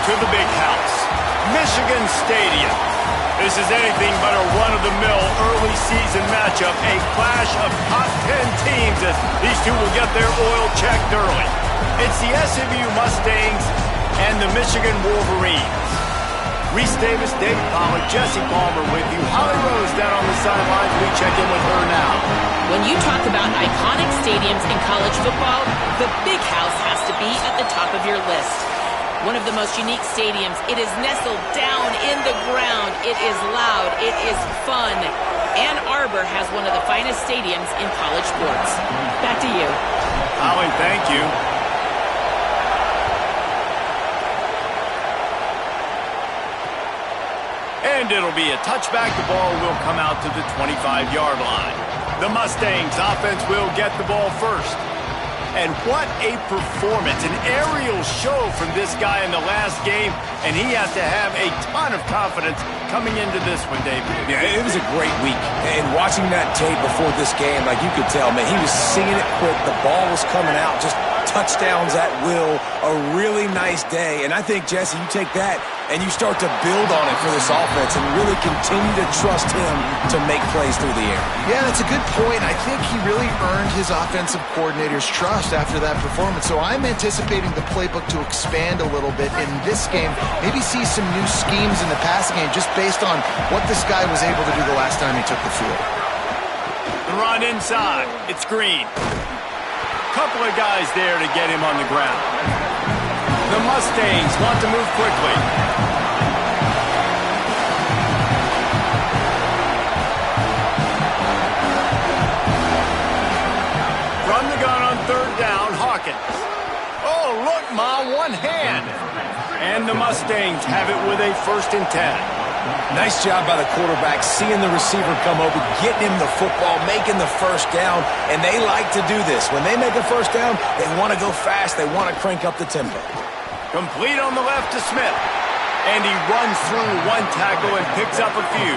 to the big house, Michigan Stadium. This is anything but a run-of-the-mill early season matchup, a clash of top 10 teams as these two will get their oil checked early. It's the SMU Mustangs and the Michigan Wolverines. Reese Davis, David Pollard, Jesse Palmer with you. Holly Rose down on the sidelines. We check in with her now. When you talk about iconic stadiums in college football, the Big House has to be at the top of your list. One of the most unique stadiums. It is nestled down in the ground. It is loud. It is fun. Ann Arbor has one of the finest stadiums in college sports. Back to you. Holly, thank you. And it'll be a touchback. The ball will come out to the 25-yard line. The Mustangs offense will get the ball first. And what a performance, an aerial show from this guy in the last game, and he has to have a ton of confidence coming into this one, David. Yeah, it was a great week, and watching that tape before this game, like you could tell, man, he was seeing it quick, the ball was coming out, just touchdowns at will, a really nice day, and I think, Jesse, you take that and you start to build on it for this offense and really continue to trust him to make plays through the air. Yeah, that's a good point. I think he really earned his offensive coordinator's trust after that performance. So I'm anticipating the playbook to expand a little bit in this game. Maybe see some new schemes in the passing game just based on what this guy was able to do the last time he took the field. The run inside. It's Green. Couple of guys there to get him on the ground. The Mustangs want to move quickly. From the gun on third down, Hawkins. Oh, look, Ma, one hand. And the Mustangs have it with a 1st and 10. Nice job by the quarterback, seeing the receiver come open, getting him the football, making the first down, and they like to do this. When they make a first down, they want to go fast, they want to crank up the tempo. Complete on the left to Smith. And he runs through one tackle and picks up a few.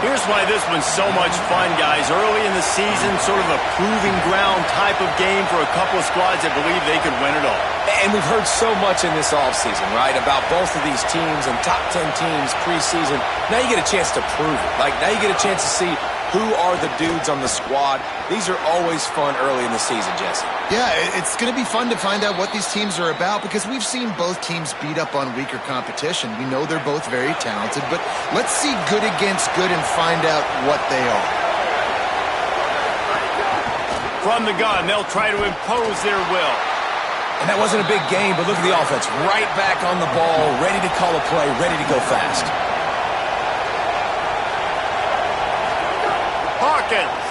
Here's why this one's so much fun, guys. Early in the season, sort of a proving ground type of game for a couple of squads that believe they could win it all. And we've heard so much in this offseason, right, about both of these teams and top 10 teams preseason. Now you get a chance to prove it. Like, now you get a chance to see who are the dudes on the squad. These are always fun early in the season, Jesse. Yeah, it's going to be fun to find out what these teams are about because we've seen both teams beat up on weaker competition. We know they're both very talented, but let's see good against good and find out what they are. From the gun, they'll try to impose their will. And that wasn't a big game, but look at the offense. Right back on the ball, ready to call a play, ready to go fast. Hawkins.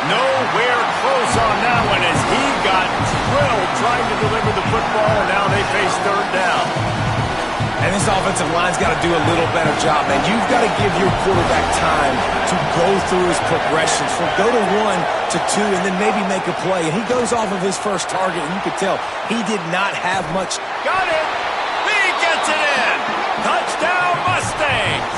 Nowhere close on that one as he got drilled trying to deliver the football, and now they face third down. And this offensive line's got to do a little better job, man. You've got to give your quarterback time to go through his progressions from go to 1 to 2 and then maybe make a play. And he goes off of his first target, and you could tell he did not have much. Got it. He gets it in. Touchdown, Mustangs.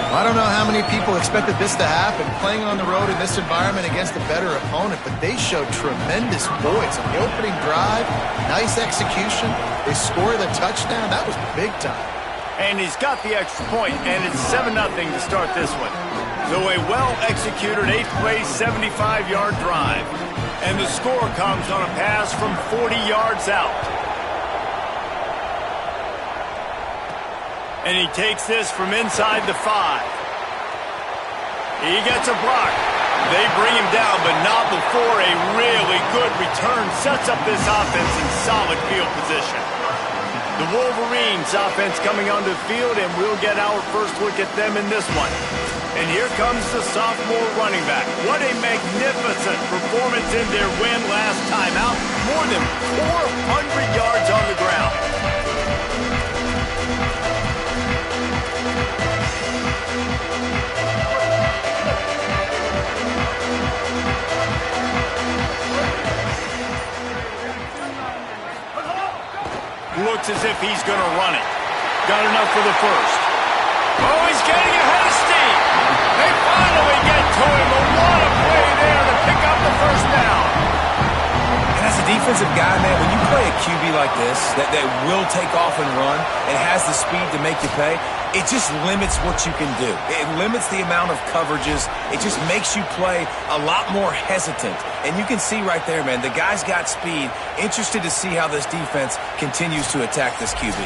I don't know how many people expected this to happen, playing on the road in this environment against a better opponent, but they showed tremendous poise. On the opening drive, nice execution. They score the touchdown. That was big time. And he's got the extra point, and it's 7-0 to start this one. So a well-executed 8-play, 75-yard drive. And the score comes on a pass from 40 yards out. And he takes this from inside the 5. He gets a block. They bring him down, but not before a really good return sets up this offense in solid field position. The Wolverines offense coming onto the field, and we'll get our first look at them in this one. And here comes the sophomore running back. What a magnificent performance in their win last time out. More than 400 yards on the ground. Looks as if he's going to run it. Got enough for the first. Oh, he's getting ahead of steam. They finally get to him. But what a play there to pick up the first down. And that's a defensive guy, man, when you play a QB like this that will take off and run and has the speed to make you pay, it just limits what you can do. It limits the amount of coverages. It just makes you play a lot more hesitant. And you can see right there, man, the guy's got speed. Interested to see how this defense continues to attack this QB.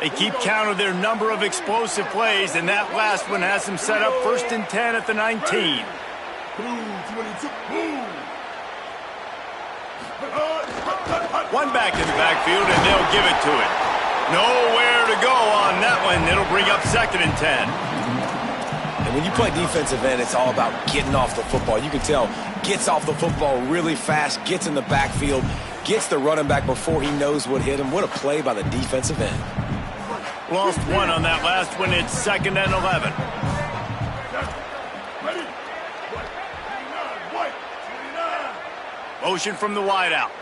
They keep count of their number of explosive plays, and that last one has them set up 1st and 10 at the 19. One back in the backfield, and they'll give it to it. Nowhere to go on that one. It'll bring up 2nd and 10. And when you play defensive end, it's all about getting off the football. You can tell, gets off the football really fast, gets in the backfield, gets the running back before he knows what hit him. What a play by the defensive end. Lost one on that last one. It's 2nd and 11. Motion from the wide out.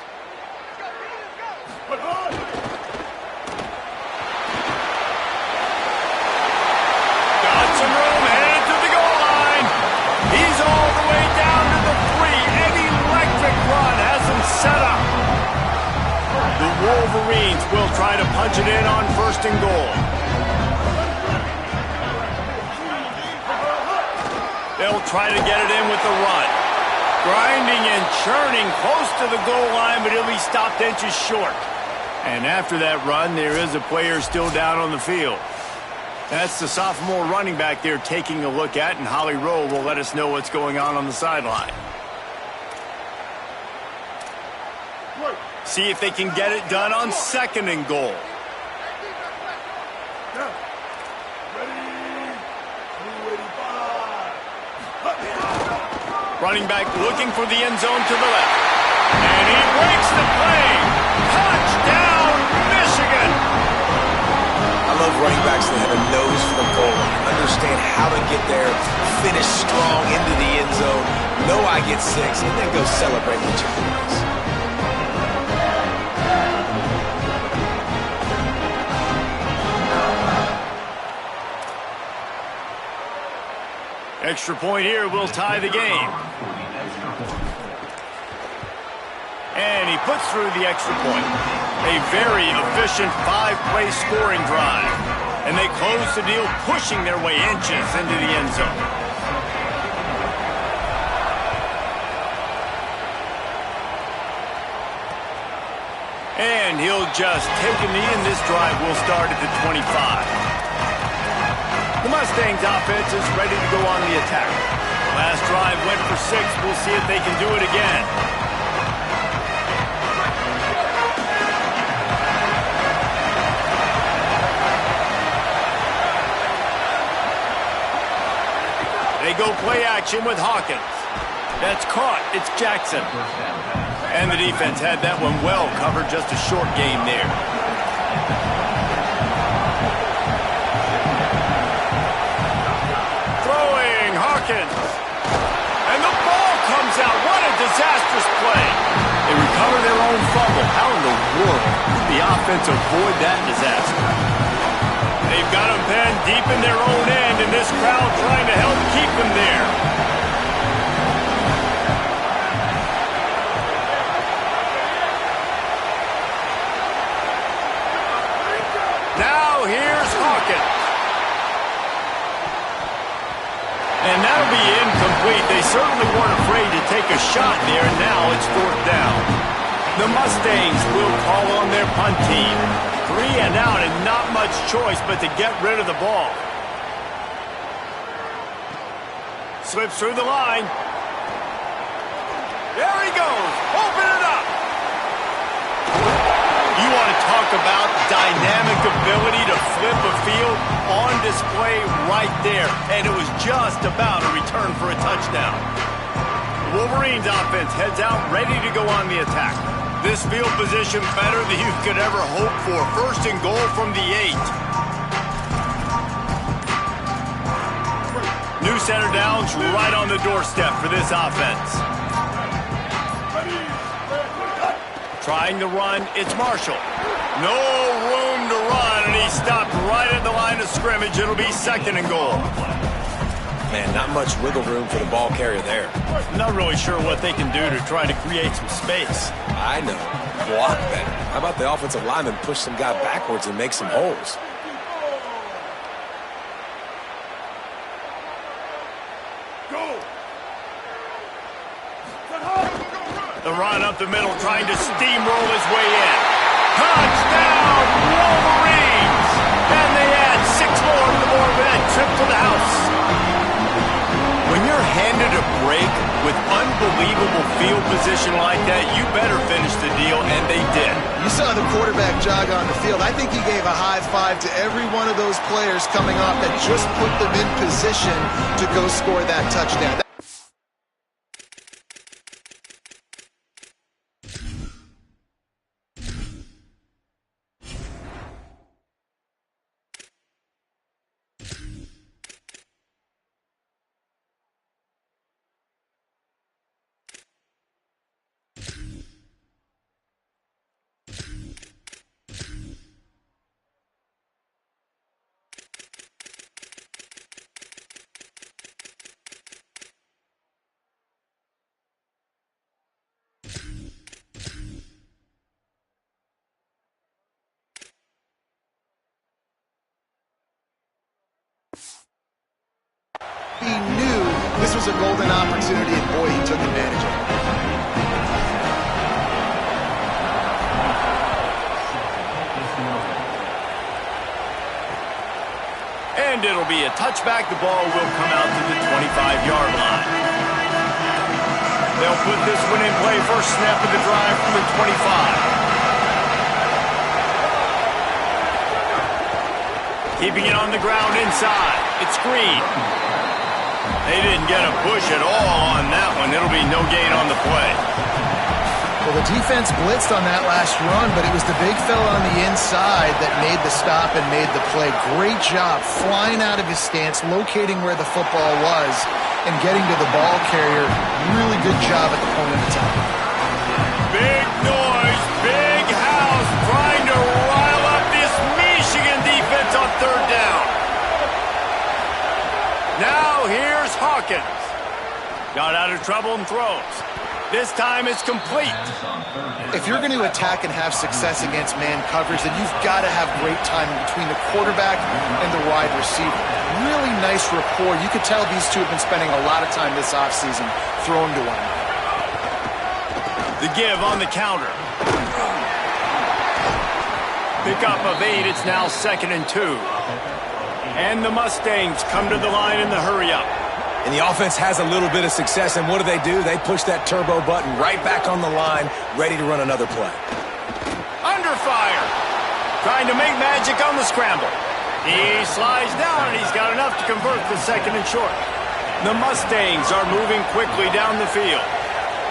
Got some room, headed to the goal line. He's all the way down to the 3. An electric run has him set up. The Wolverines will try to punch it in on 1st and goal. They'll try to get it in with the run. Grinding and churning close to the goal line, but he'll be stopped inches short. And after that run, there is a player still down on the field. That's the sophomore running back they're taking a look at, and Holly Rowe will let us know what's going on the sideline. See if they can get it done on 2nd and goal. Running back looking for the end zone to the left. And he breaks the play. Touchdown, Michigan! I love running backs that have a nose for the goal line, understand how to get there, finish strong into the end zone, know I get 6, and then go celebrate with your boys. Extra point here will tie the game. And he puts through the extra point. A very efficient 5-play scoring drive. And they close the deal, pushing their way inches into the end zone. And he'll just take a knee, and this drive will start at the 25. The Mustangs offense is ready to go on the attack. Last drive went for 6. We'll see if they can do it again. They go play action with Hawkins. That's caught. It's Jackson. And the defense had that one well covered. Just a short game there. And the ball comes out. What a disastrous play. They recover their own fumble. How in the world did the offense avoid that disaster? They've got them penned deep in their own end, and this crowd trying to help keep them there. Now here's Hawkins. And that'll be incomplete. They certainly weren't afraid to take a shot there, and now it's 4th down. The Mustangs will call on their punt team. 3 and out, and not much choice but to get rid of the ball. Slips through the line. There he goes. Open it up. You want to talk about dynamic ability to flip a field on display right there. And it was just about a return for a touchdown. The Wolverines offense heads out ready to go on the attack. This field position better than you could ever hope for. 1st and goal from the 8. New center downs right on the doorstep for this offense. Trying to run, it's Marshall. No room to run, and he stopped right at the line of scrimmage. It'll be 2nd and goal. Man, not much wiggle room for the ball carrier there. Not really sure what they can do to try to create some space. I know. Block better. How about the offensive lineman push some guy backwards and make some holes? The run up the middle, trying to steamroll his way in. Touchdown, Wolverines! And they add 6 more to the board with that trip to the house. When you're handed a break with unbelievable field position like that, you better finish the deal, and they did. You saw the quarterback jog on the field. I think he gave a high five to every one of those players coming off that just put them in position to go score that touchdown. He knew this was a golden opportunity, and boy, he took advantage of it. And it'll be a touchback. The ball will come out to the 25-yard line. They'll put this one in play. First snap of the drive from the 25. Keeping it on the ground inside. It's Green. They didn't get a push at all on that one. It'll be no gain on the play. Well, the defense blitzed on that last run, but it was the big fella on the inside that made the stop and made the play. Great job flying out of his stance, locating where the football was, and getting to the ball carrier. Really good job at the point of attack. Big noise, big house, trying to rile up this Michigan defense on 3rd down. Now here's Hawkins. Got out of trouble and throws. This time it's complete. If you're going to attack and have success against man coverage, then you've got to have great timing between the quarterback and the wide receiver. Really nice rapport. You could tell these two have been spending a lot of time this offseason throwing to one another. The give on the counter. Pickup of 8. It's now 2nd and 2. And the Mustangs come to the line in the hurry-up. And the offense has a little bit of success, and what do? They push that turbo button right back on the line, ready to run another play. Under fire. Trying to make magic on the scramble. He slides down, and he's got enough to convert the 2nd and short. The Mustangs are moving quickly down the field.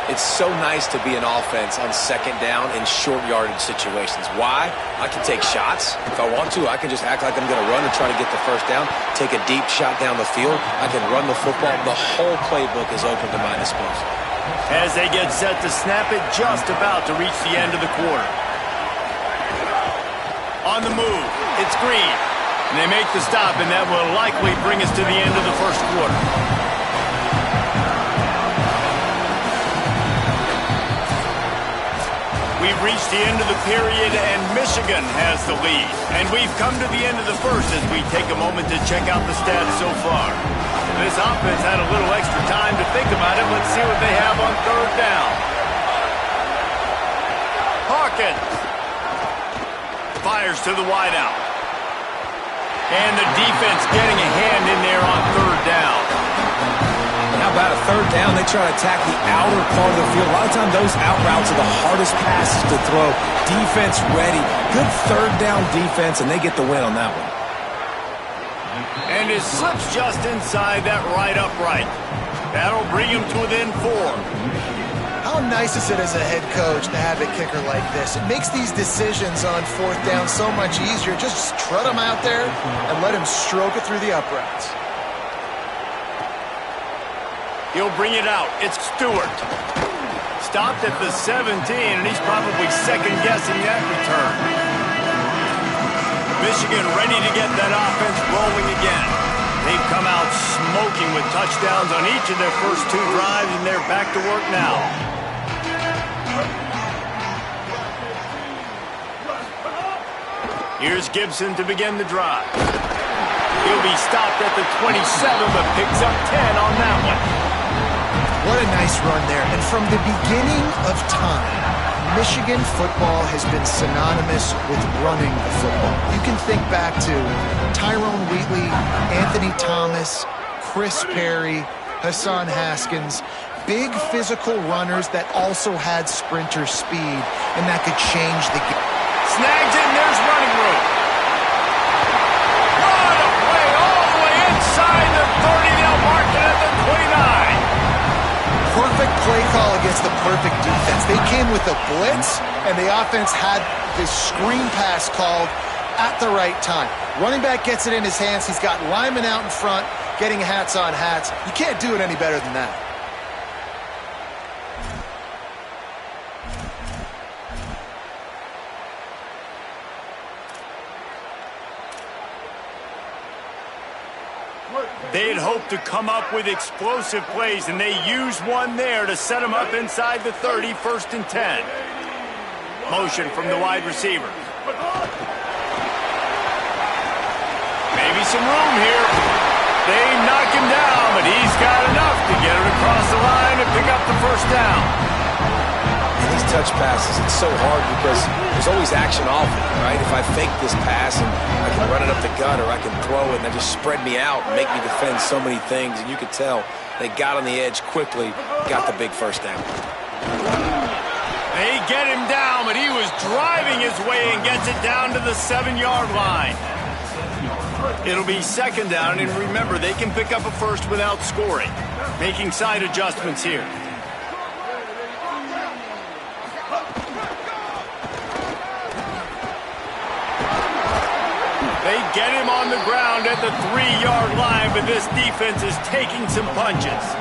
It's so nice to be an offense on 2nd down in short yardage situations. Why? I can take shots. If I want to, I can just act like I'm going to run and try to get the 1st down, take a deep shot down the field. I can run the football. The whole playbook is open to my disposal. As they get set to snap it, just about to reach the end of the quarter. On the move, it's Green. And they make the stop, and that will likely bring us to the end of the 1st quarter. We've reached the end of the period, and Michigan has the lead. And we've come to the end of the 1st as we take a moment to check out the stats so far. This offense had a little extra time to think about it. Let's see what they have on 3rd down. Hawkins fires to the wideout. And the defense getting a hand in there on 3rd down. How about a 3rd down? They try to attack the outer part of the field. A lot of times those out routes are the hardest passes to throw. Defense ready. Good 3rd down defense, and they get the win on that one. And it slips just inside that right upright. That'll bring him to within 4. How nice is it as a head coach to have a kicker like this? It makes these decisions on 4th down so much easier. Just trot him out there and let him stroke it through the uprights. He'll bring it out. It's Stewart. Stopped at the 17, and he's probably second-guessing that return. Michigan ready to get that offense rolling again. They've come out smoking with touchdowns on each of their first 2 drives, and they're back to work now. Here's Gibson to begin the drive. He'll be stopped at the 27, but picks up 10 on that one. What a nice run there. And from the beginning of time, Michigan football has been synonymous with running the football. You can think back to Tyrone Wheatley, Anthony Thomas, Chris Perry, Hassan Haskins. Big physical runners that also had sprinter speed, and that could change the game. Snags in, there's running room. What a play all the way inside the 30. They'll mark it at the 29. Perfect play call against the perfect defense. They came with a blitz, and the offense had this screen pass called at the right time. Running back gets it in his hands. He's got linemen out in front, getting hats on hats. You can't do it any better than that. They had hoped to come up with explosive plays, and they used one there to set them up inside the 30, 1st and 10. Motion from the wide receiver. Maybe some room here. They knock him down, but he's got enough to get it across the line and pick up the 1st down. And these touch passes, it's so hard because there's always action off it, right? If I fake this pass and I can run it up the gut, or I can throw it and they just spread me out and make me defend so many things, and you could tell they got on the edge quickly, got the big 1st down. They get him down, but he was driving his way and gets it down to the 7-yard line. It'll be 2nd down, and remember, they can pick up a 1st without scoring. Making side adjustments here. They get him on the ground at the 3-yard line, but this defense is taking some punches.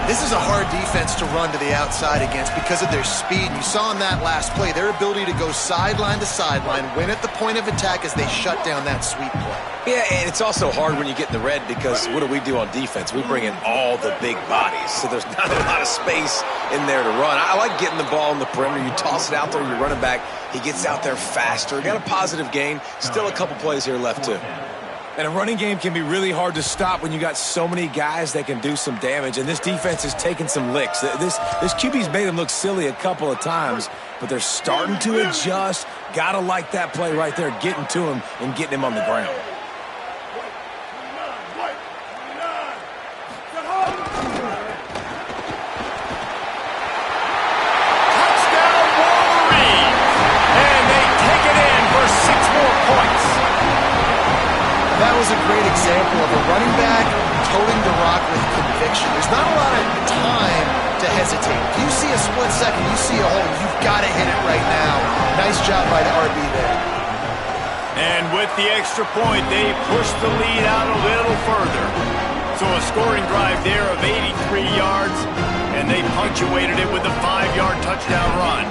This is a hard defense to run to the outside against because of their speed. You saw in that last play, their ability to go sideline to sideline, win at the point of attack as they shut down that sweep play. Yeah, and it's also hard when you get in the red because what do we do on defense? We bring in all the big bodies, so there's not a lot of space in there to run. I like getting the ball in the perimeter. You toss it out there, you're running back. He gets out there faster. Got a positive gain. Still a couple plays here left, too. And a running game can be really hard to stop when you got so many guys that can do some damage. And this defense is taking some licks. This QB's made them look silly a couple of times, but they're starting to adjust. Gotta like that play right there, getting to him and getting him on the ground. Touchdown Wolverines! And they take it in for 6 more points. That was a great example of a running back toting the rock with conviction. There's not a lot of time to hesitate. If you see a split second, you see a hole, you've got to hit it right now. Nice job by the RB there. And with the extra point, they push the lead out a little further. So a scoring drive there of 83 yards, and they punctuated it with a 5-yard touchdown run.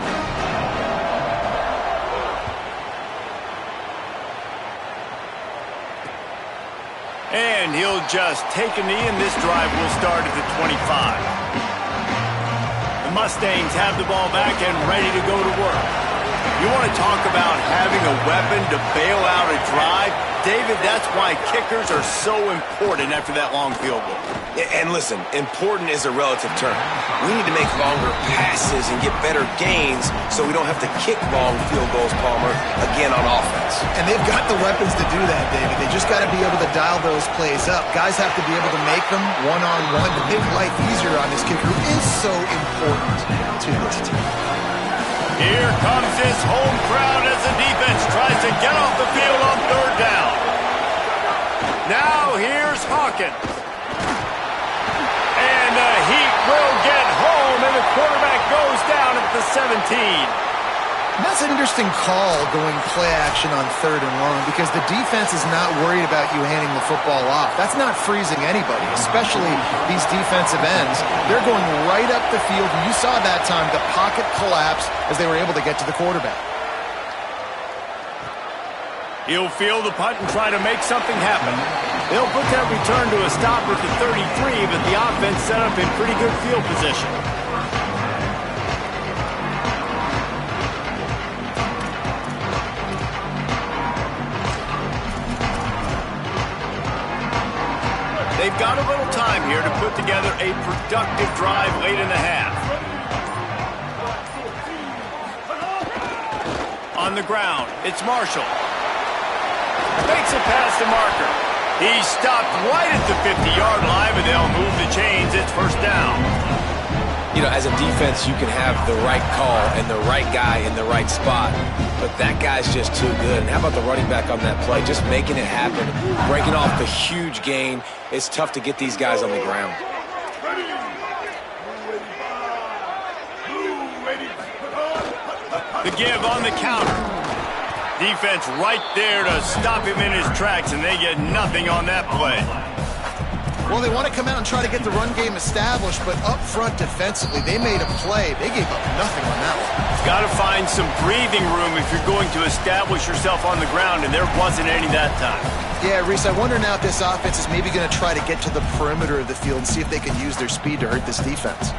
And he'll just take a knee, and this drive will start at the 25. The Mustangs have the ball back and ready to go to work. You want to talk about having a weapon to bail out a drive? David, that's why kickers are so important after that long field goal. And listen, important is a relative term. We need to make longer passes and get better gains so we don't have to kick long field goals, Palmer, again on offense. And they've got the weapons to do that, David. They just got to be able to dial those plays up. Guys have to be able to make them one-on-one to make life easier on this kicker, who is so important to this team. Here comes this home crowd as the defense tries to get off the field on 3rd down. Now here's Hawkins. And the Heat will get home, and the quarterback goes down at the 17. That's an interesting call going play action on 3rd and long because the defense is not worried about you handing the football off. That's not freezing anybody, especially these defensive ends. They're going right up the field, and you saw that time the pocket collapse as they were able to get to the quarterback. He'll field the punt and try to make something happen. They'll put that return to a stop at the 33, but the offense set up in pretty good field position. They've got a little time here to put together a productive drive late in the half. On the ground, it's Marshall. Fakes it past the marker. He's stopped right at the 50-yard line, but they'll move the chains. It's first down. You know, as a defense, you can have the right call and the right guy in the right spot, but that guy's just too good. And how about the running back on that play? Just making it happen, breaking off the huge gain. It's tough to get these guys on the ground. The give on the counter. Defense right there to stop him in his tracks, and they get nothing on that play. Well, they want to come out and try to get the run game established, but up front defensively, they made a play. They gave up nothing on that one. You've got to find some breathing room if you're going to establish yourself on the ground, and there wasn't any that time. Yeah, Reese, I wonder now if this offense is maybe going to try to get to the perimeter of the field and see if they can use their speed to hurt this defense.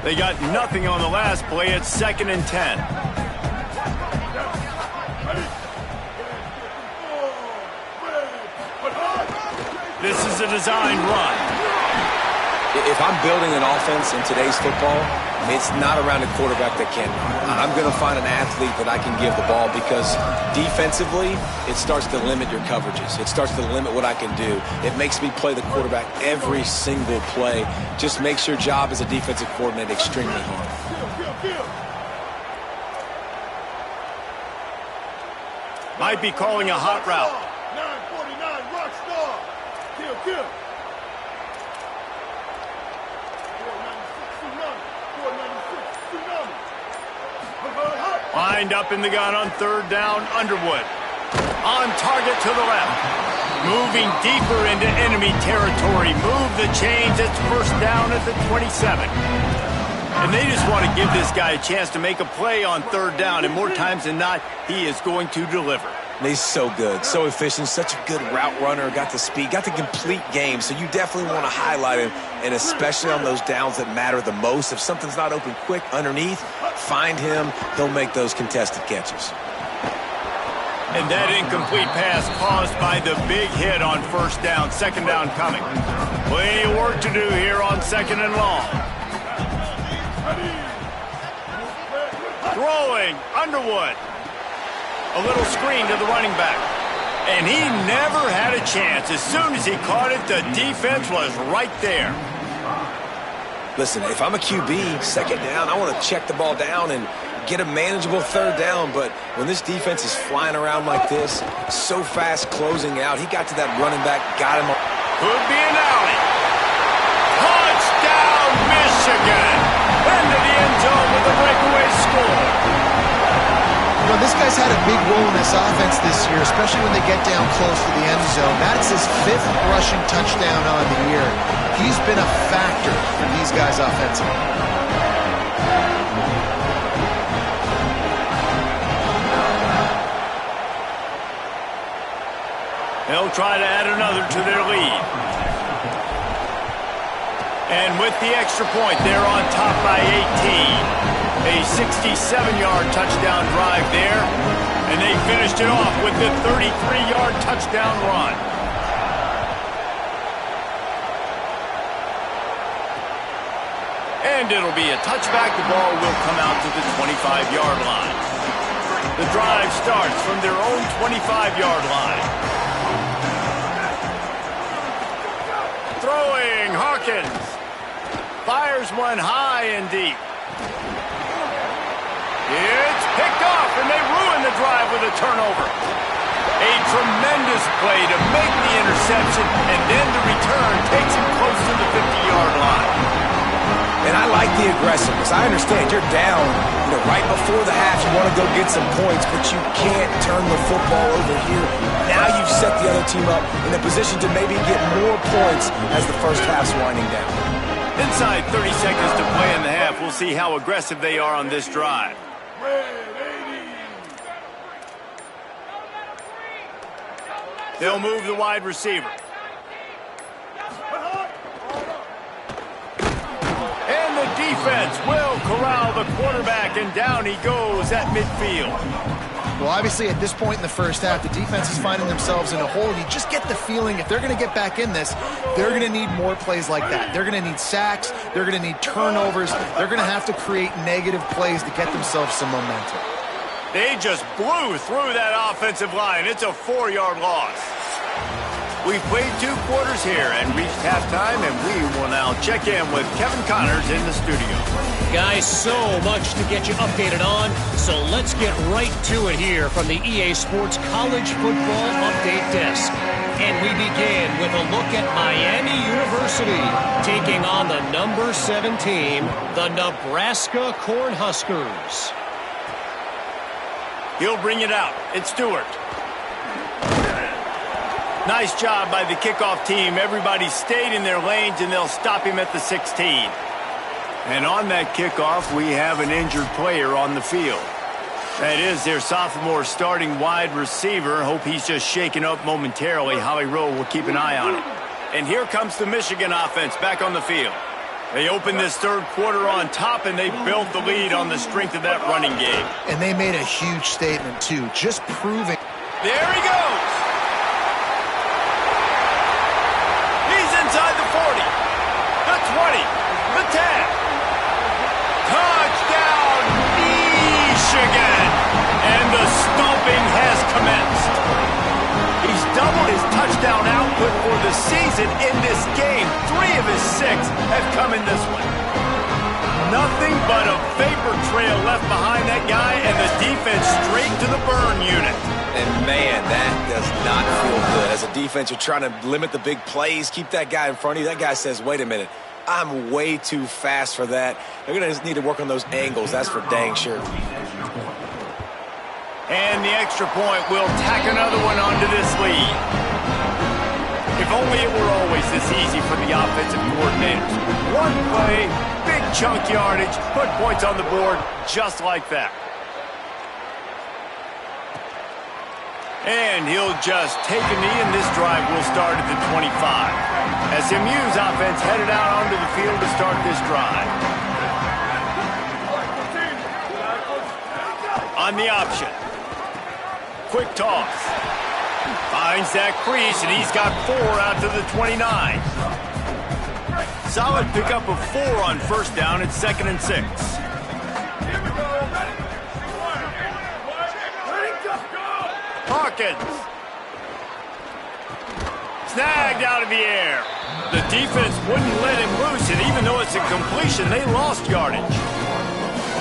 They got nothing on the last play. It's 2nd and 10. This is a design run. If I'm building an offense in today's football, it's not around a quarterback that can. I'm going to find an athlete that I can give the ball, because defensively, it starts to limit your coverages. It starts to limit what I can do. It makes me play the quarterback every single play. Just makes your job as a defensive coordinator extremely hard. Might be calling a hot route. 949 rock star. Kill. 496 tsunami. Lined up in the gun on 3rd down, Underwood. On target to the left. Moving deeper into enemy territory. Move the chains. It's first down at the 27. And they just want to give this guy a chance to make a play on 3rd down, and more times than not, he is going to deliver. He's so good, so efficient, such a good route runner, got the speed, got the complete game, so you definitely want to highlight him, and especially on those downs that matter the most. If something's not open quick underneath, find him, he'll make those contested catches. And that incomplete pass caused by the big hit on 1st down, 2nd down coming. Plenty of work to do here on 2nd and long. Throwing, Underwood. A little screen to the running back. And he never had a chance. As soon as he caught it, the defense was right there. Listen, if I'm a QB, 2nd down, I want to check the ball down and get a manageable 3rd down. But when this defense is flying around like this, so fast closing out, he got to that running back, got him. Could be an alley. Touchdown, Michigan. Into the end zone with a breakaway score. You know, this guy's had a big role in this offense this year, especially when they get down close to the end zone. That's his 5th rushing touchdown on the year. He's been a factor for these guys offensively. They'll try to add another to their lead. And with the extra point, they're on top by 18. A 67-yard touchdown drive there. And they finished it off with the 33-yard touchdown run. And it'll be a touchback. The ball will come out to the 25-yard line. The drive starts from their own 25-yard line. Throwing, Hawkins. Fires one high and deep. It's picked off, and they ruin the drive with a turnover. A tremendous play to make the interception, and then the return takes him close to the 50-yard line. And I like the aggressiveness. I understand you're down, right before the half. You want to go get some points, but you can't turn the football over here. Now you've set the other team up in a position to maybe get more points as the first half's winding down. Inside 30 seconds to play in the half. We'll see how aggressive they are on this drive. They'll move the wide receiver. And the defense will corral the quarterback, and down he goes at midfield. Well, obviously, at this point in the first half, the defense is finding themselves in a hole. You just get the feeling if they're going to get back in this, they're going to need more plays like that. They're going to need sacks. They're going to need turnovers. They're going to have to create negative plays to get themselves some momentum. They just blew through that offensive line. It's a 4-yard loss. We've played 2 quarters here and reached halftime, and we will now check in with Kevin Connors in the studio. Guys, so much to get you updated on, so let's get right to it here from the EA Sports College Football Update Desk. And we begin with a look at Miami University taking on the number 7 team, the Nebraska Cornhuskers. He'll bring it out. It's Stewart. Nice job by the kickoff team. Everybody stayed in their lanes, and they'll stop him at the 16. And on that kickoff, we have an injured player on the field. That is their sophomore starting wide receiver. Hope he's just shaken up momentarily. Howie Rowe will keep an eye on it. And here comes the Michigan offense back on the field. They opened this third quarter on top, and they built the lead on the strength of that running game. And they made a huge statement, too, just proving. There he goes. He's inside the 40, the 20, the 10. Touchdown, Michigan. And the stomping has commenced. He's doubled his touchdown output for the season in this game. 3 of his 6 have come in this one. Nothing but a vapor trail left behind that guy, and the defense straight to the burn unit. And, man, that does not feel good. As a defense, you're trying to limit the big plays, keep that guy in front of you. That guy says, wait a minute, I'm way too fast for that. They're going to need to work on those angles. That's for dang sure. And the extra point will tack another one onto this lead. If only it were always this easy for the offensive coordinators. One play, big chunk yardage, put points on the board just like that. And he'll just take a knee, and this drive will start at the 25. SMU's offense headed out onto the field to start this drive. On the option. Quick toss. Finds that crease, and he's got 4 out to the 29. Solid pickup of 4 on first down. It's 2nd and 6. Hawkins. Snagged out of the air. The defense wouldn't let him loose, and even though it's a completion, they lost yardage.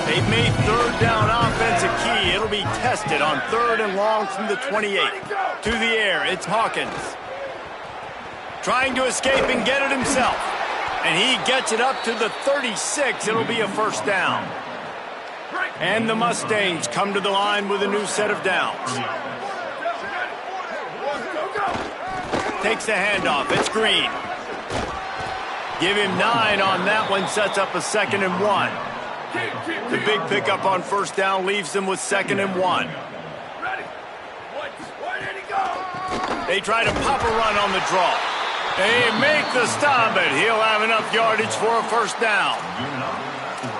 They've made third down offense a key. It'll be tested on 3rd and long from the 28. To the air, it's Hawkins. Trying to escape and get it himself. And he gets it up to the 36. It'll be a first down. And the Mustangs come to the line with a new set of downs. Takes the handoff. It's Green. Give him 9 on that one. Sets up a 2nd and 1. The big pickup on first down leaves them with 2nd and 1. They try to pop a run on the draw. They make the stop, but he'll have enough yardage for a first down.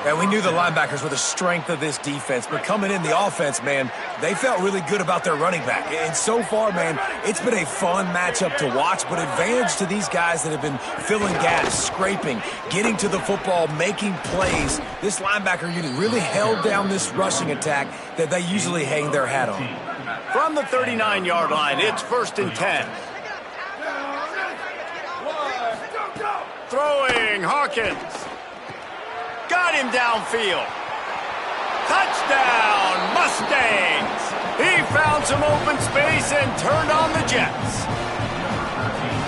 And we knew the linebackers were the strength of this defense, but coming in the offense, man, they felt really good about their running back. And so far, man, it's been a fun matchup to watch, but advantage to these guys that have been filling gaps, scraping, getting to the football, making plays. This linebacker unit really held down this rushing attack that they usually hang their hat on. From the 39-yard line, it's 1st and 10. Throwing, Hawkins. Got him downfield. Touchdown, Mustangs. He found some open space and turned on the Jets.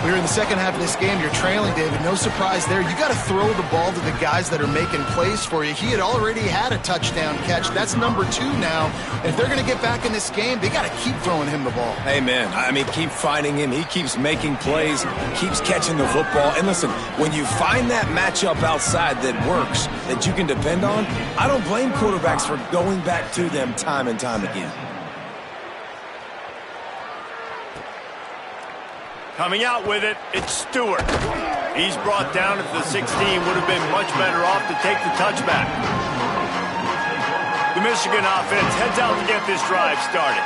We're in the second half of this game. You're trailing, David. No surprise there. You got to throw the ball to the guys that are making plays for you. He had already had a touchdown catch. That's number 2 now. And if they're going to get back in this game, they got to keep throwing him the ball. Amen. I mean, keep finding him. He keeps making plays, keeps catching the football. And listen, when you find that matchup outside that works, that you can depend on, I don't blame quarterbacks for going back to them time and time again. Coming out with it, it's Stewart. He's brought down at the 16. Would have been much better off to take the touchback. The Michigan offense heads out to get this drive started.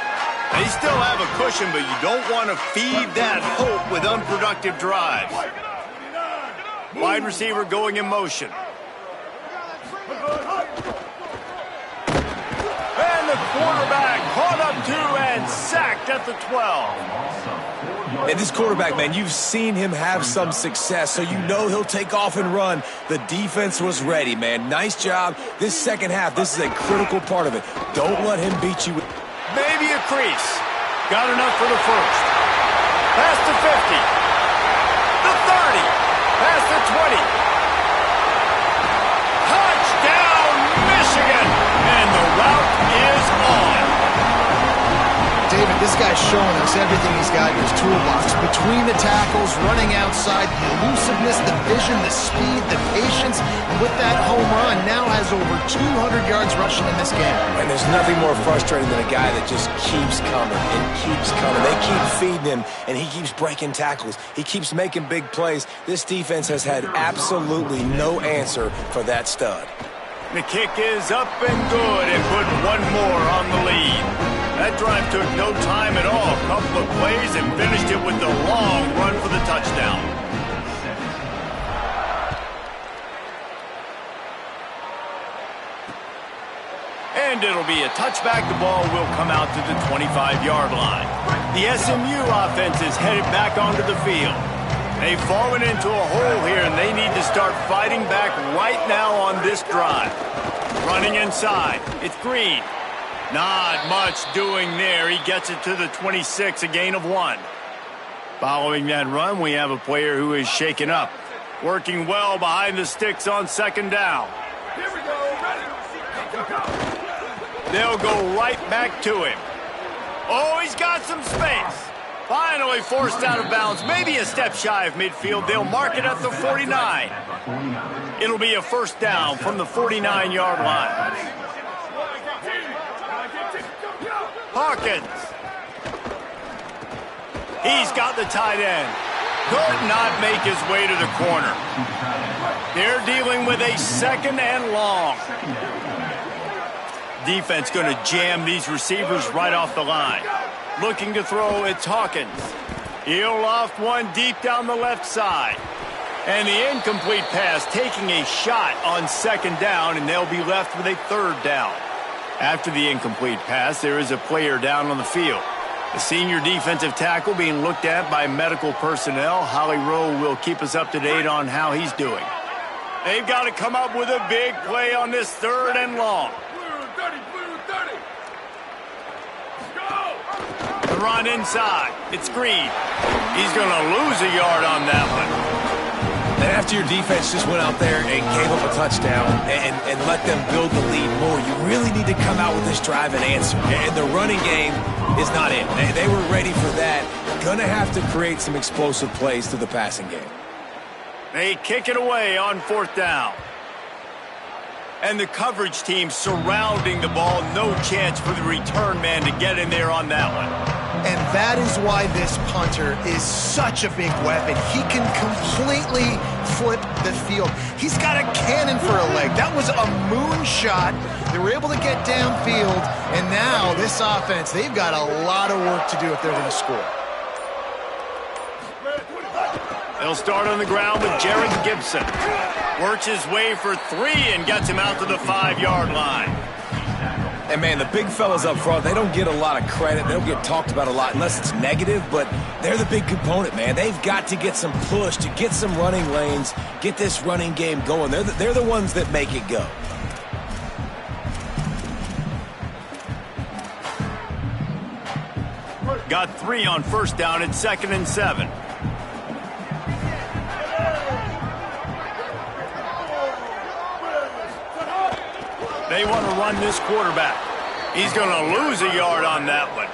They still have a cushion, but you don't want to feed that hope with unproductive drives. Wide receiver going in motion. And the quarterback caught up to and sacked at the 12. And this quarterback, man, you've seen him have some success, so you know he'll take off and run. The defense was ready, man. Nice job. This second half, this is a critical part of it. Don't let him beat you. Maybe a crease. Got enough for the first. Past the 50. The 30. Past the 20. Touchdown, Michigan! And the route is on. David, this guy's showing us everything he's got in his toolbox. Between the tackles, running outside, the elusiveness, the vision, the speed, the patience, and with that home run, now has over 200 yards rushing in this game. And there's nothing more frustrating than a guy that just keeps coming and keeps coming. They keep feeding him, and he keeps breaking tackles. He keeps making big plays. This defense has had absolutely no answer for that stud. The kick is up and good and put one more on the lead. That drive took no time at all. A couple of plays and finished it with the long run for the touchdown. And it'll be a touchback. The ball will come out to the 25-yard line. The SMU offense is headed back onto the field. They've fallen into a hole here, and they need to start fighting back right now on this drive. Running inside. It's Green. Not much doing there. He gets it to the 26, a gain of 1. Following that run, we have a player who is shaken up. Working well behind the sticks on second down. Here we go. Ready. They'll go right back to him. Oh, he's got some space. Finally forced out of bounds. Maybe a step shy of midfield. They'll mark it at the 49. It'll be a first down from the 49-yard line. Hawkins. He's got the tight end. Could not make his way to the corner. They're dealing with a second and long. Defense going to jam these receivers right off the line. Looking to throw, it's Hawkins. He'll loft one deep down the left side. And the incomplete pass taking a shot on second down, and they'll be left with a third down. After the incomplete pass, there is a player down on the field. The senior defensive tackle being looked at by medical personnel. Holly Rowe will keep us up to date on how he's doing. They've got to come up with a big play on this third and long. The run inside. It's Green. He's going to lose a yard on that one. And after your defense just went out there and gave up a touchdown and let them build the lead more, you really need to come out with this drive and answer. And the running game is not it. They were ready for that. Going to have to create some explosive plays through the passing game. They kick it away on fourth down. And the coverage team surrounding the ball. No chance for the return man to get in there on that one. And that is why this punter is such a big weapon. He can completely flip the field. He's got a cannon for a leg. That was a moonshot. They were able to get downfield. And now this offense, they've got a lot of work to do if they're going to score. They'll start on the ground with Jared Gibson. Works his way for 3 and gets him out to the 5-yard line. And, man, the big fellas up front, they don't get a lot of credit. They don't get talked about a lot unless it's negative, but they're the big component, man. They've got to get some push, to get some running lanes, get this running game going. They're the ones that make it go. Got 3 on first down at 2nd and 7. They want to run this quarterback. He's going to lose a yard on that one.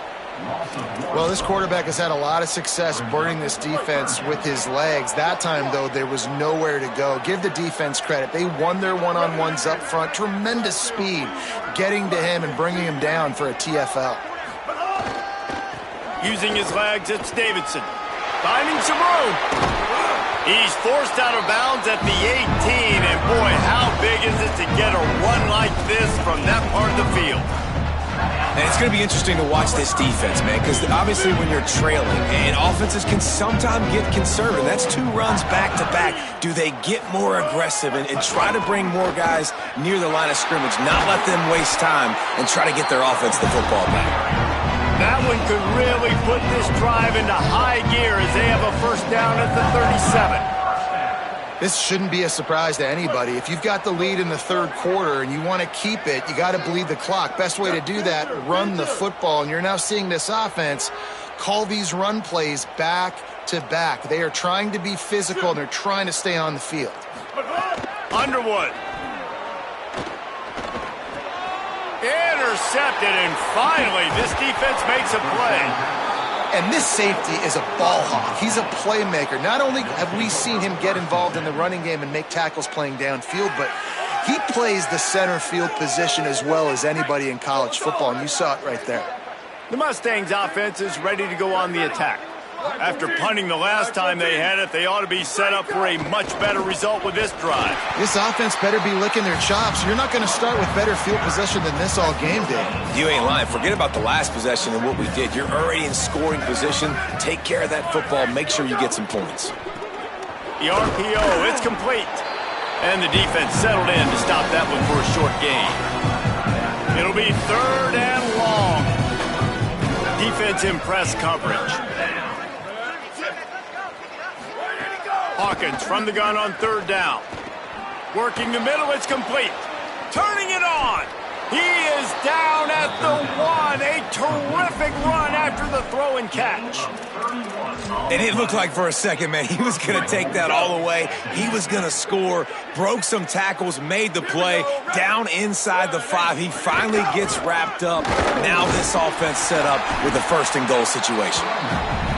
Well, this quarterback has had a lot of success burning this defense with his legs. That time, though, there was nowhere to go. Give the defense credit. They won their one-on-ones up front. Tremendous speed getting to him and bringing him down for a TFL. Using his legs, it's Davidson. Finding some room. He's forced out of bounds at the 18, and boy, how big is it to get a run like this from that part of the field. And it's going to be interesting to watch this defense, man, because obviously when you're trailing, and offenses can sometimes get conservative. That's 2 runs back-to-back. Do they get more aggressive and try to bring more guys near the line of scrimmage, not let them waste time, and try to get their offense the football back? That one could really put this drive into high gear as they have a first down at the 37. This shouldn't be a surprise to anybody. If you've got the lead in the third quarter and you want to keep it, you got to bleed the clock. Best way to do that, run the football. And you're now seeing this offense call these run plays back to back. They are trying to be physical, and they're trying to stay on the field. Underwood. Intercepted, and finally this defense makes a play. And this safety is a ball hawk. He's a playmaker. Not only have we seen him get involved in the running game and make tackles playing downfield, but he plays the center field position as well as anybody in college football, and you saw it right there. The Mustangs offense is ready to go on the attack. After punting the last time they had it, they ought to be set up for a much better result with this drive. This offense better be licking their chops. You're not going to start with better field possession than this all game day. You ain't lying. Forget about the last possession and what we did. You're already in scoring position. Take care of that football. Make sure you get some points. The RPO, it's complete. And the defense settled in to stop that one for a short gain. It'll be 3rd and long. Defense in press coverage. Hawkins from the gun on 3rd down. Working the middle, it's complete. Turning it on. He is down at the 1. A terrific run after the throw and catch. And it looked like for a second, man, he was going to take that all the way. He was going to score, broke some tackles, made the play, down inside the 5. He finally gets wrapped up. Now this offense set up with a 1st and goal situation.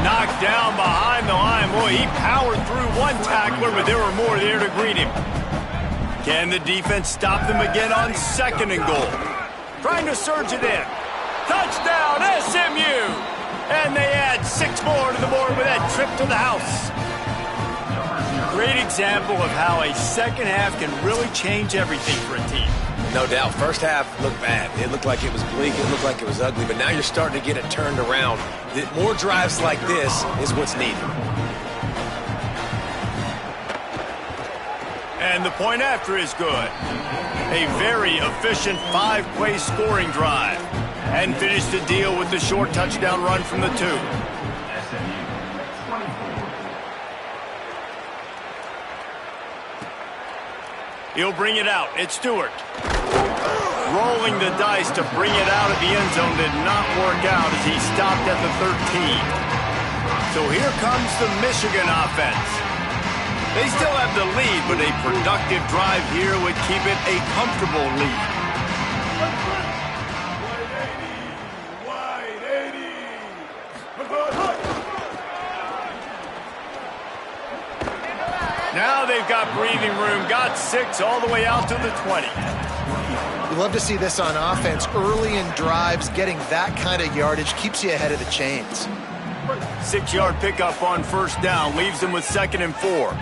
Knocked down behind the line. Boy, he powered through one tackler, but there were more there to greet him. Can the defense stop them again on 2nd and goal? Trying to surge it in. Touchdown, SMU! And they add 6 more to the board with that trip to the house. Great example of how a second half can really change everything for a team. No doubt. First half looked bad. It looked like it was bleak. It looked like it was ugly. But now you're starting to get it turned around. More drives like this is what's needed. And the point after is good. A very efficient 5-play scoring drive. And finished the deal with the short touchdown run from the 2. He'll bring it out. It's Stewart. Rolling the dice to bring it out of the end zone did not work out as he stopped at the 13. So here comes the Michigan offense. They still have the lead, but a productive drive here would keep it a comfortable lead. Now they've got breathing room, got 6 all the way out to the 20. You love to see this on offense. Early in drives, getting that kind of yardage keeps you ahead of the chains. 6-yard pickup on 1st down, leaves them with 2nd and 4.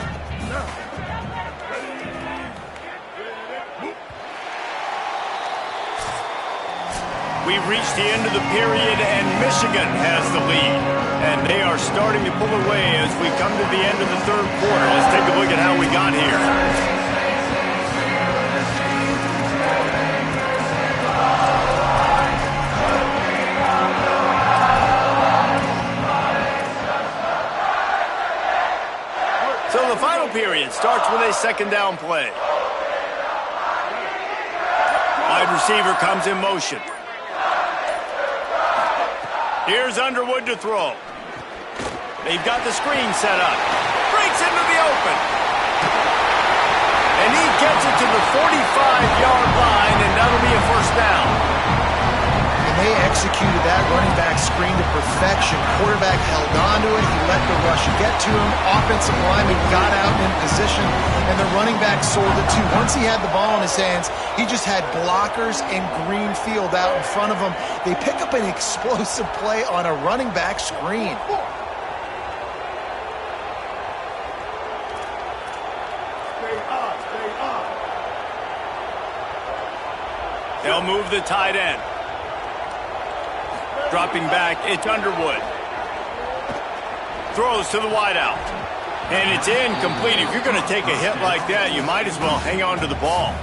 We've reached the end of the period, and Michigan has the lead. And they are starting to pull away as we come to the end of the 3rd quarter. Let's take a look at how we got here. So the final period starts with a 2nd down play. Wide receiver comes in motion. Here's Underwood to throw. They've got the screen set up. Breaks into the open. And he gets it to the 45-yard line, and that'll be a executed that running back screen to perfection. Quarterback held on to it. He let the rush get to him. Offensive lineman got out in position, and the running back sold it too. Once he had the ball in his hands, he just had blockers and green field out in front of him. They pick up an explosive play on a running back screen. They'll move the tight end. Dropping back, it's Underwood. Throws to the wideout. And it's incomplete. If you're going to take a hit like that, you might as well hang on to the ball.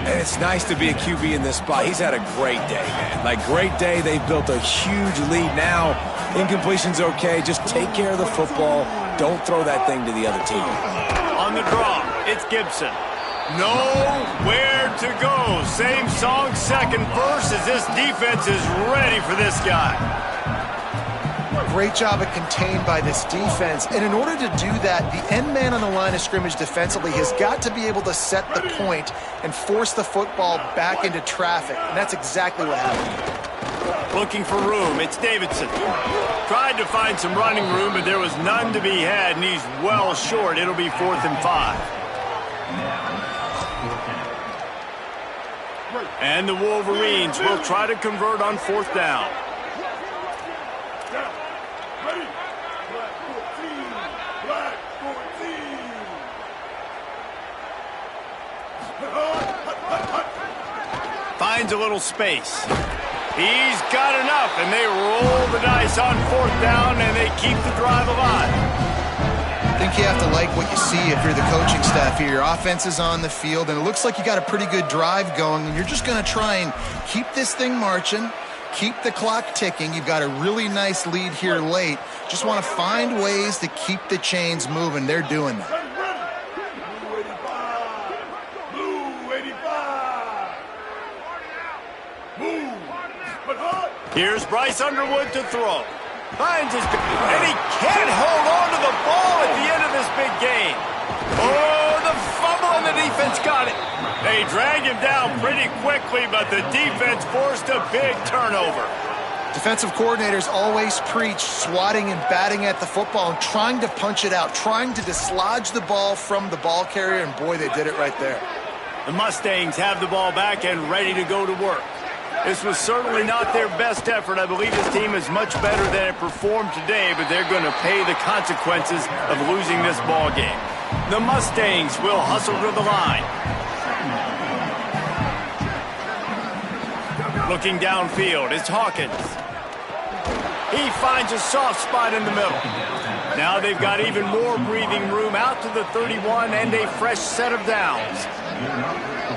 And it's nice to be a QB in this spot. He's had a great day, man. Like, great day. They've built a huge lead now. Incompletion's okay. Just take care of the football. Don't throw that thing to the other team. On the draw, it's Gibson. Nowhere to go. Same song, second verse, as this defense is ready for this guy. Great job of contained by this defense. And in order to do that, the end man on the line of scrimmage defensively has got to be able to set the point and force the football back into traffic. And that's exactly what happened. Looking for room, it's Davidson. Tried to find some running room, but there was none to be had, and he's well short. It'll be 4th and 5. And the Wolverines will try to convert on 4th down. Ready? Black 14. Black 14. Finds a little space. He's got enough, and they roll the dice on 4th down, and they keep the drive alive. I think you have to like what you see if you're the coaching staff here. Your offense is on the field, and it looks like you got a pretty good drive going, and you're just going to try and keep this thing marching, keep the clock ticking. You've got a really nice lead here late. Just want to find ways to keep the chains moving. They're doing that. Blue 85. Move. But hard. Here's Bryce Underwood to throw. Finds his, and he can't hold on to the ball at the end of this big game. Oh, the fumble, and the defense got it. They dragged him down pretty quickly, but the defense forced a big turnover. Defensive coordinators always preach swatting and batting at the football and trying to punch it out, trying to dislodge the ball from the ball carrier, and boy, they did it right there. The Mustangs have the ball back and ready to go to work. This was certainly not their best effort. I believe this team is much better than it performed today, but they're going to pay the consequences of losing this ball game. The Mustangs will hustle to the line. Looking downfield, it's Hawkins. He finds a soft spot in the middle. Now they've got even more breathing room out to the 31 and a fresh set of downs.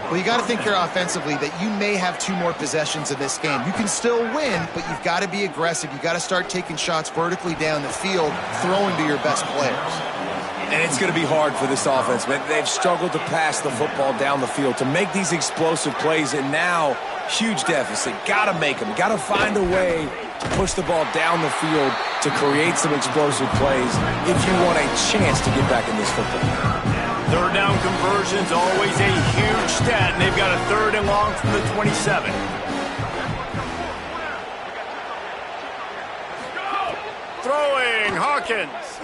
Well, you got to think here offensively that you may have 2 more possessions in this game. You can still win, but you've got to be aggressive. You've got to start taking shots vertically down the field, throwing to your best players. And it's going to be hard for this offense, man. They've struggled to pass the football down the field, to make these explosive plays, and now, huge deficit. Got to make them. Got to find a way to push the ball down the field to create some explosive plays if you want a chance to get back in this football game. 3rd down conversion's always a huge stat, and they've got a 3rd and long from the 27. Throwing, Hawkins.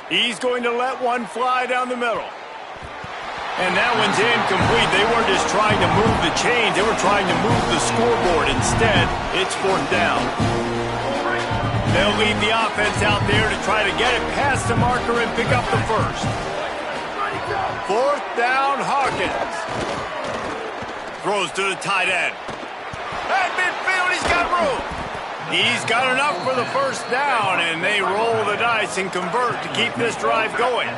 He's going to let one fly down the middle. And that one's incomplete. They weren't just trying to move the chains. They were trying to move the scoreboard. Instead, it's 4th down. They'll leave the offense out there to try to get it past the marker and pick up the first. 4th down, Hawkins. Throws to the tight end. At midfield, he's got room. He's got enough for the first down, and they roll the dice and convert to keep this drive going.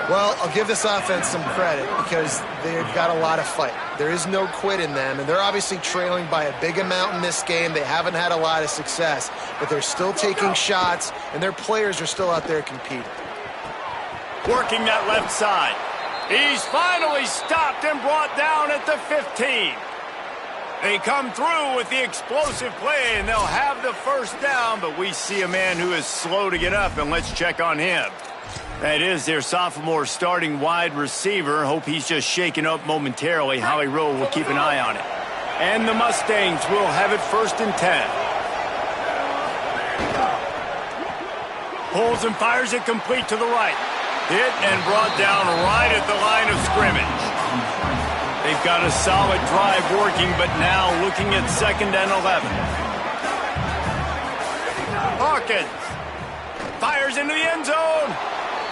Well, I'll give this offense some credit because they've got a lot of fight. There is no quit in them, and they're obviously trailing by a big amount in this game. They haven't had a lot of success, but they're still taking shots, and their players are still out there competing. Working that left side. He's finally stopped and brought down at the 15. They come through with the explosive play, and they'll have the first down, but we see a man who is slow to get up, and let's check on him. That is their sophomore starting wide receiver. Hope he's just shaken up momentarily. Howie Rowe will keep an eye on it. And the Mustangs will have it 1st and 10. Pulls and fires it complete to the right. Hit and brought down right at the line of scrimmage. They've got a solid drive working, but now looking at 2nd and 11. Hawkins fires into the end zone.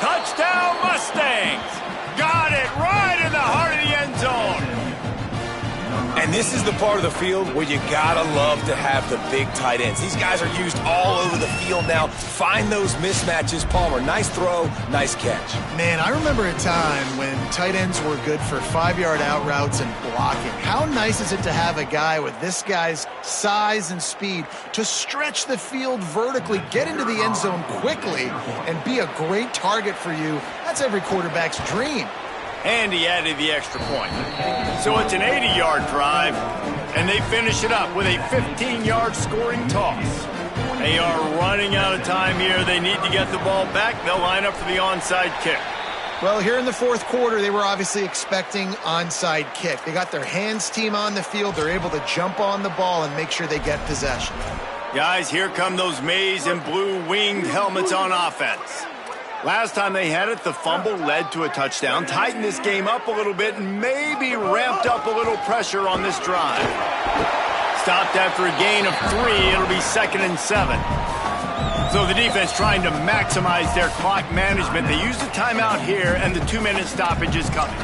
Touchdown, Mustangs. Got it right in the heart of the end zone. And this is the part of the field where you gotta love to have the big tight ends. These guys are used all over the field now. Find those mismatches. Palmer, nice throw, nice catch. Man, I remember a time when tight ends were good for 5-yard out routes and blocking. How nice is it to have a guy with this guy's size and speed to stretch the field vertically, get into the end zone quickly, and be a great target for you? That's every quarterback's dream. And he added the extra point. So it's an 80-yard drive, and they finish it up with a 15-yard scoring toss. They are running out of time here. They need to get the ball back. They'll line up for the onside kick. Well, here in the 4th quarter, they were obviously expecting onside kick. They got their hands team on the field. They're able to jump on the ball and make sure they get possession. Guys, here come those maize and blue winged helmets on offense. Last time they had it, the fumble led to a touchdown. Tightened this game up a little bit and maybe ramped up a little pressure on this drive. Stopped after a gain of 3. It'll be 2nd and 7. So the defense trying to maximize their clock management. They use the timeout here, and the 2-minute stoppage is coming.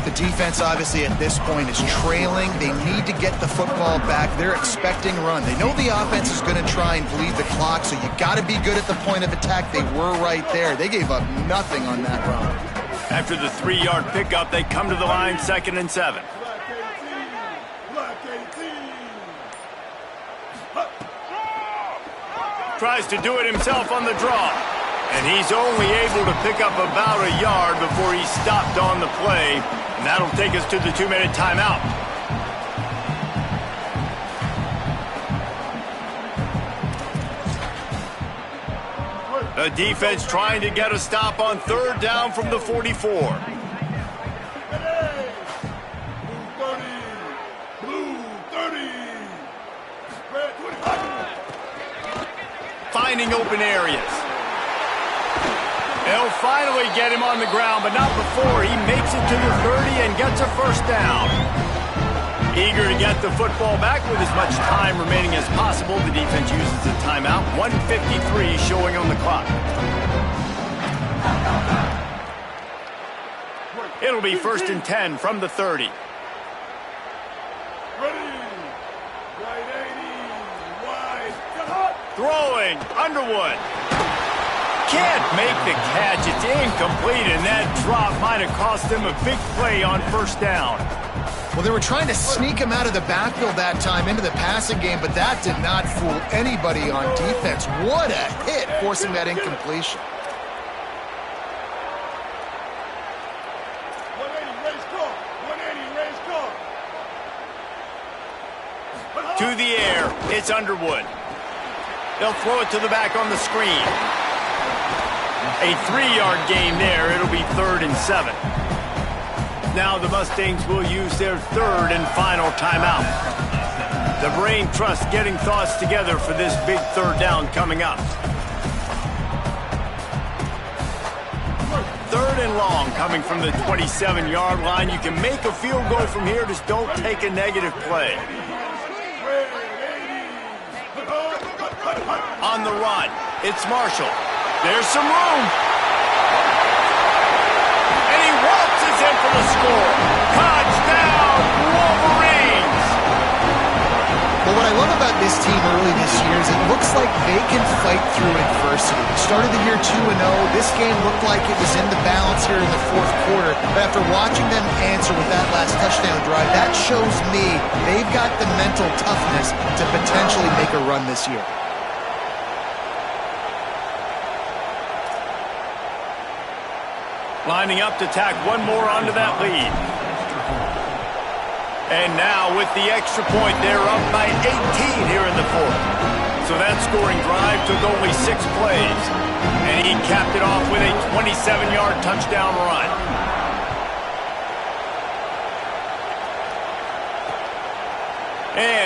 The defense, obviously, at this point is trailing. They need to get the football back. They're expecting run. They know the offense is going to try and bleed the clock, so you got to be good at the point of attack. They were right there. They gave up nothing on that run. After the 3-yard pickup, they come to the line, 2nd and 7. Tries to do it himself on the draw. And he's only able to pick up about a yard before he's stopped on the play. And that'll take us to the 2-minute timeout. The defense trying to get a stop on 3rd down from the 44. Blue 30. Red 25. Finding open areas. They'll finally get him on the ground, but not before he makes it to the 30 and gets a 1st down. Eager to get the football back with as much time remaining as possible. The defense uses the timeout. 1:53 showing on the clock. It'll be 1st and 10 from the 30. Ready. Right 80. Wide. Cut hot. Throwing. Underwood. Can't make the catch. It's incomplete, and that drop might have cost him a big play on 1st down. Well, they were trying to sneak him out of the backfield that time into the passing game, but that did not fool anybody on defense. What a hit, forcing that incompletion. 180. Race car. 180. Race car. To the air. It's Underwood. They'll throw it to the back on the screen. A 3-yard gain there. It'll be 3rd and 7. Now the Mustangs will use their 3rd and final timeout. The brain trust getting thoughts together for this big 3rd down coming up. 3rd and long coming from the 27-yard line. You can make a field goal from here. Just don't take a negative play. On the run, it's Marshall. There's some room. And he waltzes in for the score. Touchdown, Wolverines! Well, what I love about this team early this year is it looks like they can fight through adversity. They started the year 2-0. This game looked like it was in the balance here in the 4th quarter. But after watching them answer with that last touchdown drive, that shows me they've got the mental toughness to potentially make a run this year. Lining up to tack one more onto that lead. And now with the extra point, they're up by 18 here in the 4th. So that scoring drive took only 6 plays. And he capped it off with a 27-yard touchdown run.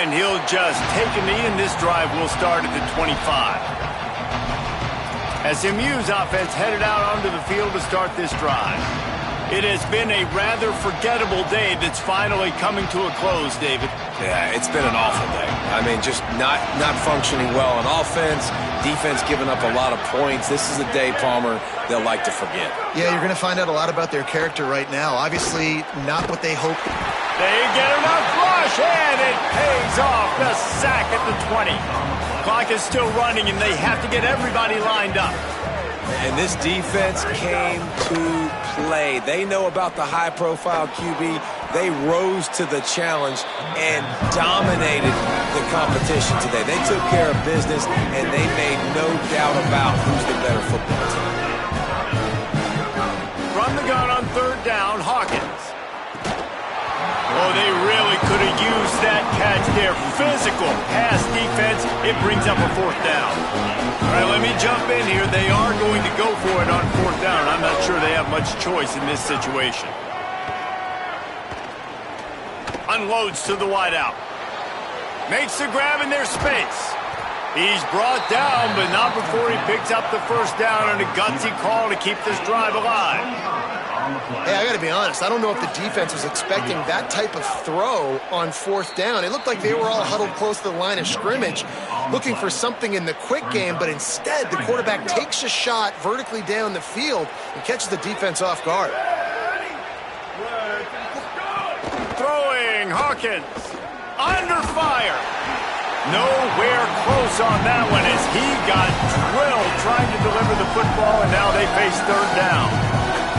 And he'll just take a knee, and this drive will start at the 25. SMU's offense headed out onto the field to start this drive. It has been a rather forgettable day that's finally coming to a close, David. Yeah, it's been an awful day. I mean, just not functioning well on offense, defense giving up a lot of points. This is a day, Palmer, they'll like to forget. Yeah, you're going to find out a lot about their character right now. Obviously, not what they hoped. They get enough rush, and it pays off. The sack at the 20. Clock is still running, and they have to get everybody lined up. And this defense came to play. They know about the high-profile QB. They rose to the challenge and dominated the competition today. They took care of business, and they made no doubt about who's the better football team. From the gun on third down, Hawkins. Oh, they really could have used that catch there. Physical pass defense. It brings up a fourth down. All right, let me jump in here. They are going to go for it on fourth down. I'm not sure they have much choice in this situation. Unloads to the wideout. Makes the grab in their space. He's brought down, but not before he picks up the first down on a gutsy call to keep this drive alive. Hey, I got to be honest. I don't know if the defense was expecting that type of throw on fourth down. It looked like they were all huddled close to the line of scrimmage, looking for something in the quick game, but instead the quarterback takes a shot vertically down the field and catches the defense off guard. Throwing, Hawkins. Under fire. Nowhere close on that one as he got drilled trying to deliver the football, and now they face third down.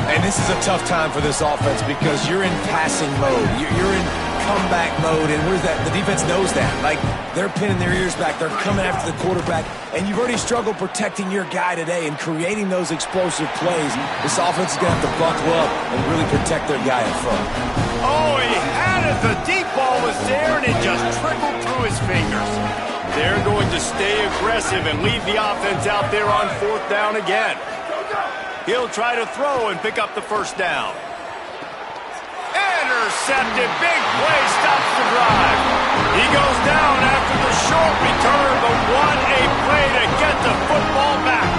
And this is a tough time for this offense because you're in passing mode. You're in comeback mode, and where's that? The defense knows that. Like, they're pinning their ears back. They're coming after the quarterback, and you've already struggled protecting your guy today and creating those explosive plays. This offense is going to have to buckle up and really protect their guy in front. Oh, he had it. The deep ball was there, and it just trickled through his fingers. They're going to stay aggressive and leave the offense out there on fourth down again. He'll try to throw and pick up the first down. Intercepted. Big play stops the drive. He goes down after the short return, but what a play to get the football back.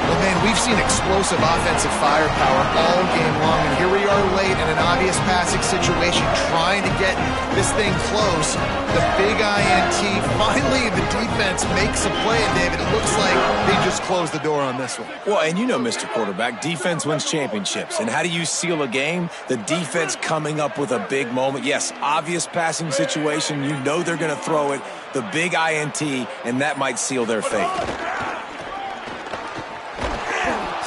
Well, man, we've seen explosive offensive firepower all game long, and here we are late in an obvious passing situation trying to get this thing close. The big INT, finally the defense makes a play, and David, it looks like they just closed the door on this one. Well, and you know, Mr. Quarterback, defense wins championships. And how do you seal a game? The defense coming up with a big moment. Yes, obvious passing situation. You know they're going to throw it. The big INT, and that might seal their fate.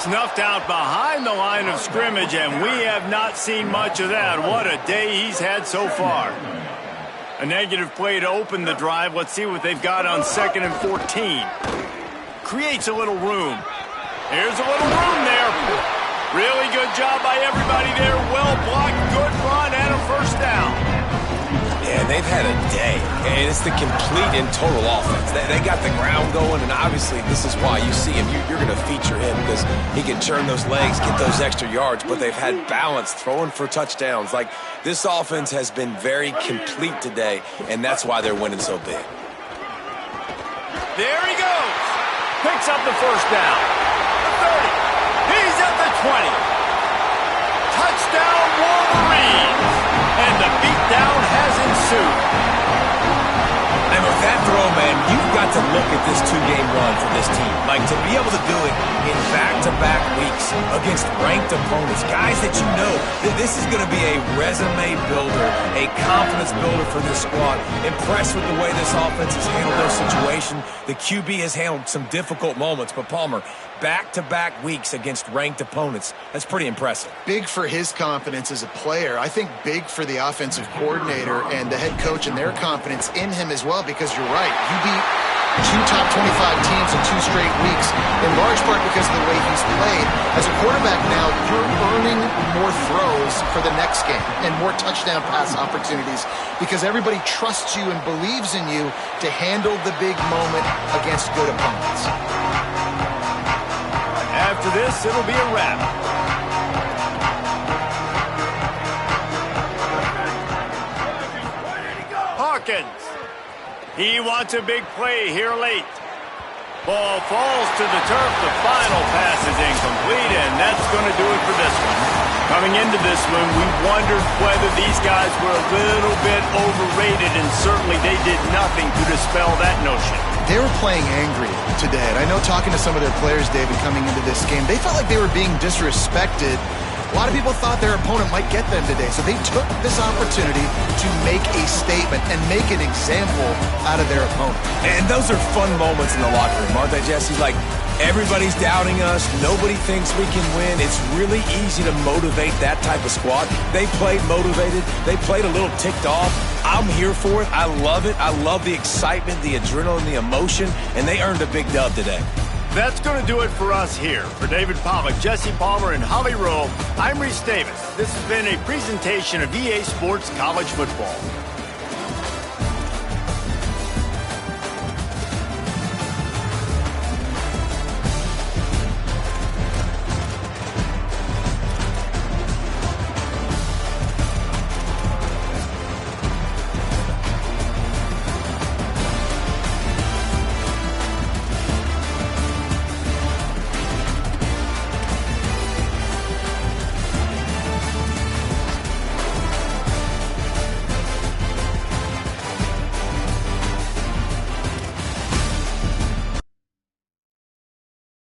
Snuffed out behind the line of scrimmage, and we have not seen much of that. What a day he's had so far. A negative play to open the drive. Let's see what they've got on 2nd and 14. Creates a little room. Here's a little room there. Really good job by everybody there. Well blocked, good run, and a first down. Yeah, they've had a day, and it's the complete and total offense. They got the ground going, and obviously this is why you see him. You're going to feature him because he can turn those legs, get those extra yards, but they've had balance, throwing for touchdowns. Like, this offense has been very complete today, and that's why they're winning so big. There he goes. Picks up the first down. The 30. He's at the 20. Touchdown, Wolverines. And the beatdown has ensued. And with that throw, man, you've got to look at this two-game run for this team. Like, to be able to do it in back-to-back weeks against ranked opponents, guys that you know, that this is going to be a resume builder, a confidence builder for this squad. Impressed with the way this offense has handled their situation. The QB has handled some difficult moments, but Palmer, back-to-back weeks against ranked opponents. That's pretty impressive. Big for his confidence as a player. I think big for the offensive coordinator and the head coach and their confidence in him as well, because you're right. You beat 2 top 25 teams in 2 straight weeks, in large part because of the way he's played. As a quarterback now, you're earning more throws for the next game and more touchdown pass opportunities because everybody trusts you and believes in you to handle the big moment against good opponents. After this, it'll be a wrap. Hawkins. He wants a big play here late. Ball falls to the turf. The final pass is incomplete, and that's going to do it for this one. Coming into this one, we wondered whether these guys were a little bit overrated, and certainly they did nothing to dispel that notion. They were playing angry today, and I know talking to some of their players, David, coming into this game, they felt like they were being disrespected. A lot of people thought their opponent might get them today, so they took this opportunity to make a statement and make an example out of their opponent. And those are fun moments in the locker room, aren't they, Jesse? Like, everybody's doubting us. Nobody thinks we can win. It's really easy to motivate that type of squad. They played motivated. They played a little ticked off. I'm here for it. I love it. I love the excitement, the adrenaline, the emotion, and they earned a big dub today. That's going to do it for us here. For David Pollack, Jesse Palmer, and Holly Rowe, I'm Reese Davis. This has been a presentation of EA Sports College Football.